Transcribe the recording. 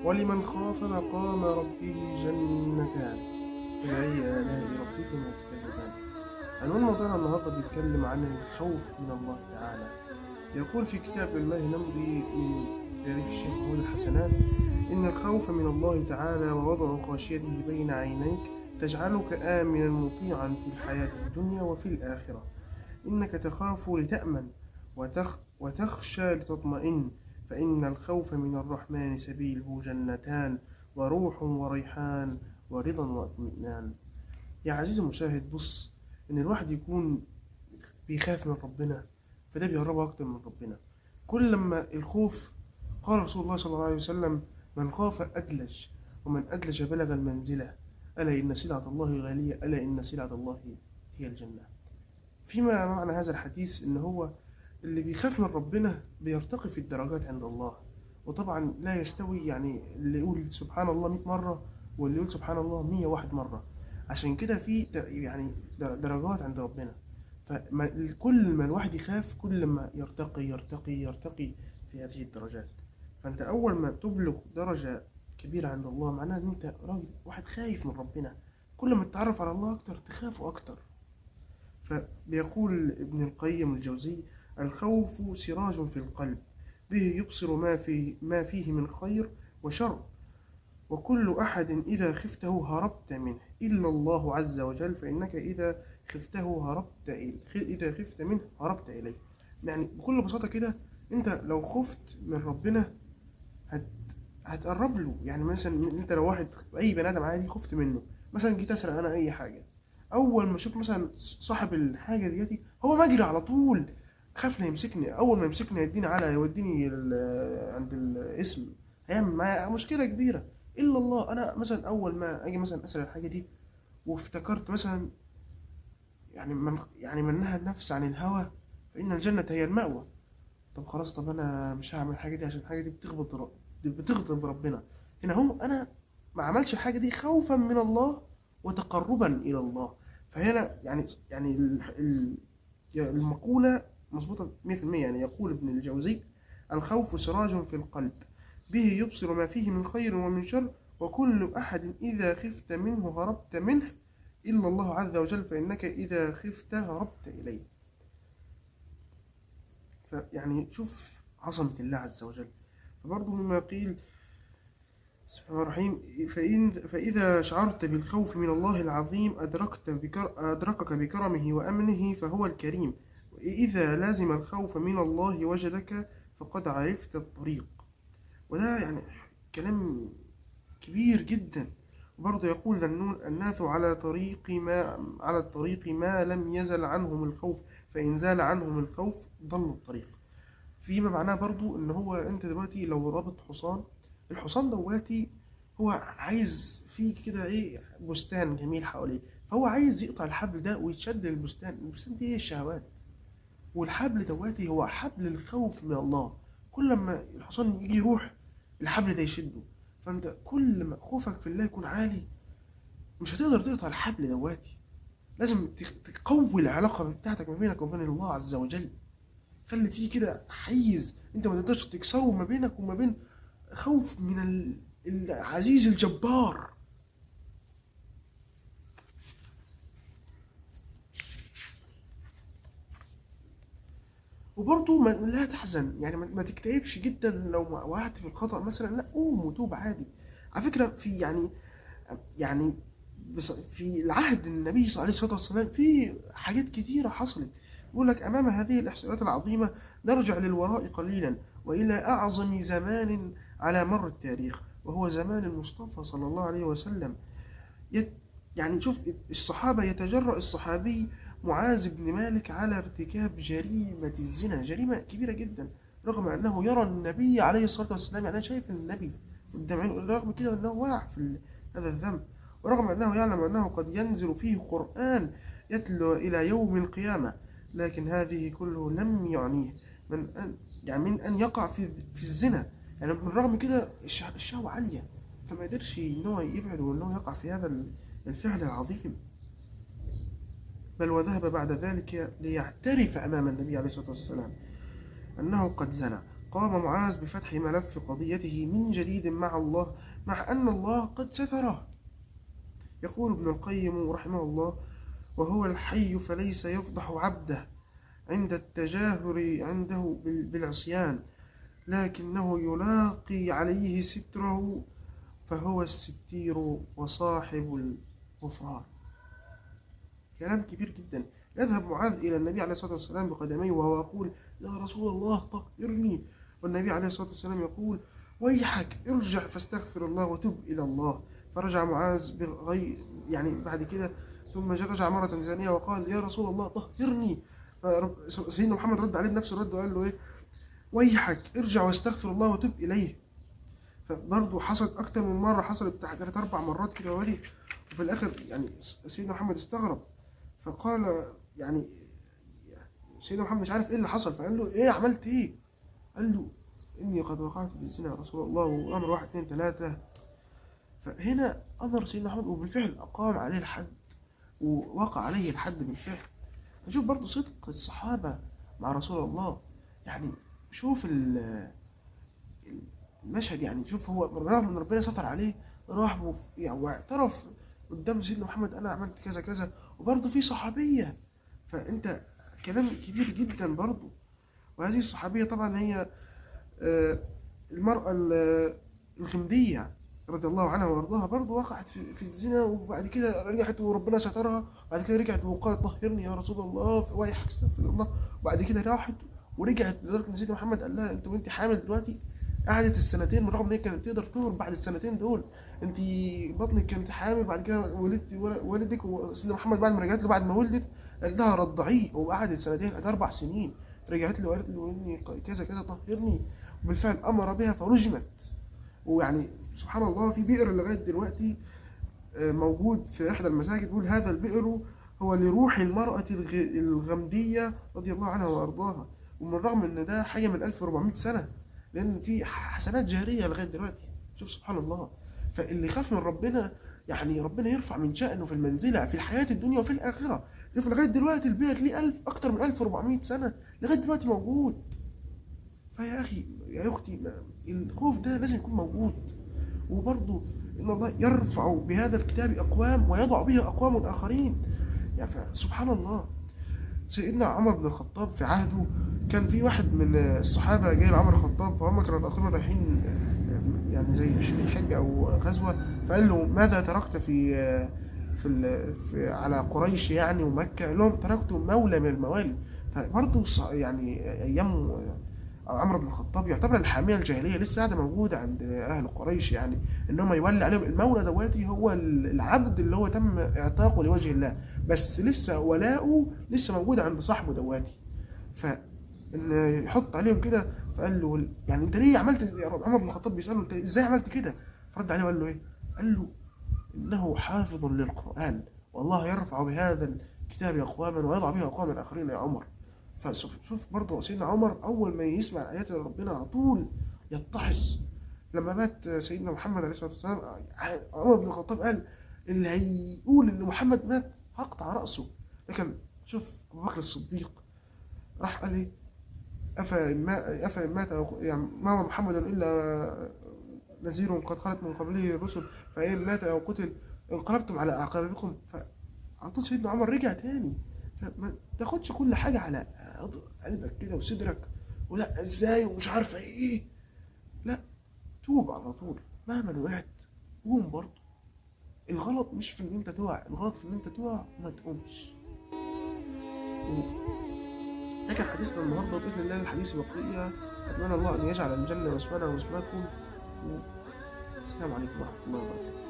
ولمن خاف مقام ربه جنتان فبأي آلاء ربكما تكذبان. عنوان موضوعنا النهاردة بيتكلم عن الخوف من الله تعالى. يقول في كتاب الله نمضي من تاريخ الشيخ محمود الحسنات: إن الخوف من الله تعالى ووضع خاشيته بين عينيك تجعلك آمنا مطيعا في الحياة الدنيا وفي الآخرة. إنك تخاف لتأمن وتخشى لتطمئن، فإن الخوف من الرحمن سبيله جنتان وروح وريحان ورضا واطمئنان. يا عزيزي المشاهد، بص، إن الواحد يكون بيخاف من ربنا فده بيقربه أكتر من ربنا. كل لما الخوف، قال رسول الله صلى الله عليه وسلم: من خاف أدلج ومن أدلج بلغ المنزلة، ألا إن سلعة الله غالية، ألا إن سلعة الله هي الجنة. فيما معنى هذا الحديث إن هو اللي بيخاف من ربنا بيرتقي في الدرجات عند الله. وطبعا لا يستوي يعني اللي يقول سبحان الله 100 مرة واللي يقول سبحان الله 101 مرة. عشان كده في يعني درجات عند ربنا. فكل ما الواحد يخاف كل ما يرتقي يرتقي يرتقي في هذه الدرجات. فأنت أول ما تبلغ درجة كبيرة عند الله معناها إن أنت راجل واحد خايف من ربنا. كل ما تتعرف على الله أكتر تخافه أكتر. فبيقول ابن القيم الجوزي: الخوف سراج في القلب، به يبصر ما فيه من خير وشر، وكل أحد إذا خفته هربت منه إلا الله عز وجل، فإنك إذا خفت منه هربت إليه. يعني بكل بساطة كده، أنت لو خفت من ربنا هتقرب له. يعني مثلا أنت لو واحد أي بني آدم عادي خفت منه، مثلا جيت أسرق أنا أي حاجة، اول ما اشوف مثلا صاحب الحاجه دياتي هو ما اجري على طول، خاف لا يمسكني. اول ما يمسكني يديني على يوديني عند الاسم، هيعمل معايا مشكله كبيره. الا الله، انا مثلا اول ما اجي مثلا اسال الحاجه دي وافتكرت مثلا يعني منها النفس عن الهوى فان الجنه هي المأوى. طب خلاص، طب انا مش هعمل الحاجه دي عشان الحاجه دي بتغضب ربنا. هنا هو انا ما عملش الحاجه دي خوفا من الله وتقربا الى الله. فهنا المقوله مظبوطه 100%. يعني يقول ابن الجوزي: الخوف سراج في القلب، به يبصر ما فيه من خير ومن شر، وكل احد اذا خفت منه هربت منه الا الله عز وجل، فانك اذا خفت هربت اليه. فيعني شوف عظمة الله عز وجل. فبرضه مما قيل بسم الله الرحمن الرحيم: فإذا شعرت بالخوف من الله العظيم أدركك بكرمه وأمنه فهو الكريم، وإذا لازم الخوف من الله وجدك فقد عرفت الطريق. وده يعني كلام كبير جدا. وبرضه يقول ذنون: الناس على الطريق ما لم يزل عنهم الخوف، فإن زال عنهم الخوف ضلوا الطريق. فيما معناه برضو ان هو انت دلوقتي لو رابط حصان، الحصان دلوقتي هو عايز فيه كده ايه بستان جميل حواليه، فهو عايز يقطع الحبل ده ويتشد للبستان. البستان دي ايه؟ الشهوات. والحبل دلوقتي هو حبل الخوف من الله. كل ما الحصان يجي يروح الحبل ده يشده. فانت كل ما خوفك في الله يكون عالي مش هتقدر تقطع الحبل دلوقتي. لازم تقوي العلاقة بتاعتك ما بينك وبين الله عز وجل. خلي فيه كده حيز انت ما تقدرش تكسره ما بينك وما بين خوف من العزيز الجبار. وبرضه لا تحزن، يعني ما تكتئبش جدا لو وقعت في الخطأ مثلا. لا، قوم وتوب عادي. على فكرة في يعني في العهد النبي صلى الله عليه الصلاة والسلام في حاجات كتيرة حصلت. يقول لك: أمام هذه الإحصائيات العظيمة نرجع للوراء قليلا وإلى أعظم زمان على مر التاريخ، وهو زمان المصطفى صلى الله عليه وسلم. يت يعني شوف الصحابة، يتجرأ الصحابي معاذ بن مالك على ارتكاب جريمة الزنا، جريمة كبيرة جدا، رغم أنه يرى النبي عليه الصلاة والسلام. يعني أنا شايف النبي قدام عينه، رغم كده أنه واقع في هذا الذنب، ورغم أنه يعلم أنه قد ينزل فيه قرآن يتلو إلى يوم القيامة، لكن هذه كله لم يعنيه من أن يقع في الزنا. يعني من رغم كده الشهوة عالية، فما قدرش ان هو يبعد وان هو يقع في هذا الفعل العظيم. بل وذهب بعد ذلك ليعترف امام النبي عليه الصلاه والسلام انه قد زنى. قام معاذ بفتح ملف قضيته من جديد مع الله، مع أن الله قد ستره. يقول ابن القيم رحمه الله: وهو الحي فليس يفضح عبده عند التجاهر عنده بالعصيان، لكنه يلاقي عليه ستره، فهو الستير وصاحب الغفران. كلام كبير جدا. يذهب معاذ إلى النبي عليه الصلاة والسلام بقدميه وهو يقول: يا رسول الله طهرني. والنبي عليه الصلاة والسلام يقول: ويحك ارجع فاستغفر الله وتب إلى الله. فرجع معاذ يعني بعد كده، ثم رجع مرة ثانية وقال: يا رسول الله طهرني. سيدنا محمد رد عليه بنفس الرد وقال له إيه: ويحك ارجع واستغفر الله وتب إليه. فبرضه حصلت أكتر من مرة، حصلت بتاع 3-4 مرات كده، وفي الآخر يعني سيدنا محمد استغرب، فقال يعني سيدنا محمد مش عارف ايه اللي حصل، فقال له: ايه عملت ايه؟ قال له: اني قد وقعت في الزنا يا رسول الله، وامر 1 2 3. فهنا امر سيدنا محمد، وبالفعل اقام عليه الحد ووقع عليه الحد بالفعل. فشوف برضه صدق الصحابه مع رسول الله. يعني شوف المشهد، يعني شوف هو بالرغم ان ربنا ستر عليه راح يعني واعترف قدام سيدنا محمد: انا عملت كذا كذا، وبرضه في صحابيه. فانت كلام كبير جدا برضه. وهذه الصحابيه طبعا هي المراه الغمديه رضي الله عنها وارضاها، برضه وقعت في الزنا، وبعد كده رجعت وربنا سترها، وبعد كده رجعت وقالت: طهرني يا رسول الله، ويحك استغفر الله. وبعد كده راحت ورجعت، لدرجه ان سيدنا محمد قال لها: انت وانت حامل دلوقتي قعدت السنتين، بالرغم ان هي كانت تقدر تولد بعد السنتين دول، انت بطنك كانت حامل، بعد كده ولدتي والدك. وسيدنا محمد بعد ما رجعت له بعد ما ولدت قال لها: رضعيه. وقعدت سنتين، قعدت 4 سنين. رجعت له وقالت له: اني كذا كذا طهرني. وبالفعل امر بها فرجمت. ويعني سبحان الله، في بئر لغايه دلوقتي موجود في احدى المساجد، بيقول: هذا البئر هو لروح المراه الغمديه رضي الله عنها وارضاها. ومن الرغم ان ده حاجه من 1400 سنه، لان في حسنات جاريه لغايه دلوقتي. شوف سبحان الله. فاللي خاف من ربنا يعني ربنا يرفع من شأنه في المنزله في الحياه الدنيا وفي الاخره. شوف لغايه دلوقتي البئر ليه اكتر من 1400 سنه لغايه دلوقتي موجود. فيا اخي يا اختي، الخوف ده لازم يكون موجود. وبرضه ان الله يرفع بهذا الكتاب اقوام ويضع به اقوام اخرين. يعني سبحان الله. سيدنا عمر بن الخطاب في عهده كان في واحد من الصحابه جاي لعمر الخطاب، فهم كانوا الاخرين رايحين يعني زي حج او غزوه، فقال له: ماذا تركت في على قريش يعني ومكه؟ قال لهم: تركت مولى من الموالي. فبرضه يعني ايام عمرو بن الخطاب يعتبر الحاميه الجاهليه لسه قاعده موجوده عند اهل قريش، يعني ان هم يولي عليهم المولى دواتي هو العبد اللي هو تم اعتاقه لوجه الله، بس لسه ولاؤه لسه موجود عند صاحبه دواتي. ان يحط عليهم كده. فقال له: يعني انت ليه عملت؟ عمر بن الخطاب بيساله: انت ازاي عملت كده؟ فرد عليه وقال له ايه؟ قال له: انه حافظ للقران، والله يرفع بهذا الكتاب اقواما ويضع به اقواما اخرين يا عمر. فشوف برضه سيدنا عمر اول ما يسمع ايات ربنا على طول يتحص. لما مات سيدنا محمد عليه الصلاه والسلام، عمر بن الخطاب قال: اللي هيقول ان محمد مات هقطع راسه. لكن شوف ابو بكر الصديق راح قال ايه: افإن مات يعني ما هو محمد الا نذير قد خلت من قبله الرسل، فإن مات أو قتل انقلبتم على أعقابكم. فعلى طول سيدنا عمر رجع تاني. فما تاخدش كل حاجة على قلبك كده وصدرك، ولا ازاي ومش عارفة ايه. لا، توب على طول. مهما وقعت قوم برضه. الغلط مش في ان انت تقع، الغلط في ان انت تقع وما تقومش. ده كان حديثنا النهارده، وباذن الله الحديث بقيه. اتمنى الله ان يجعل الجنه مسوانا ومسواكم. السلام عليكم ورحمه الله وبركاته.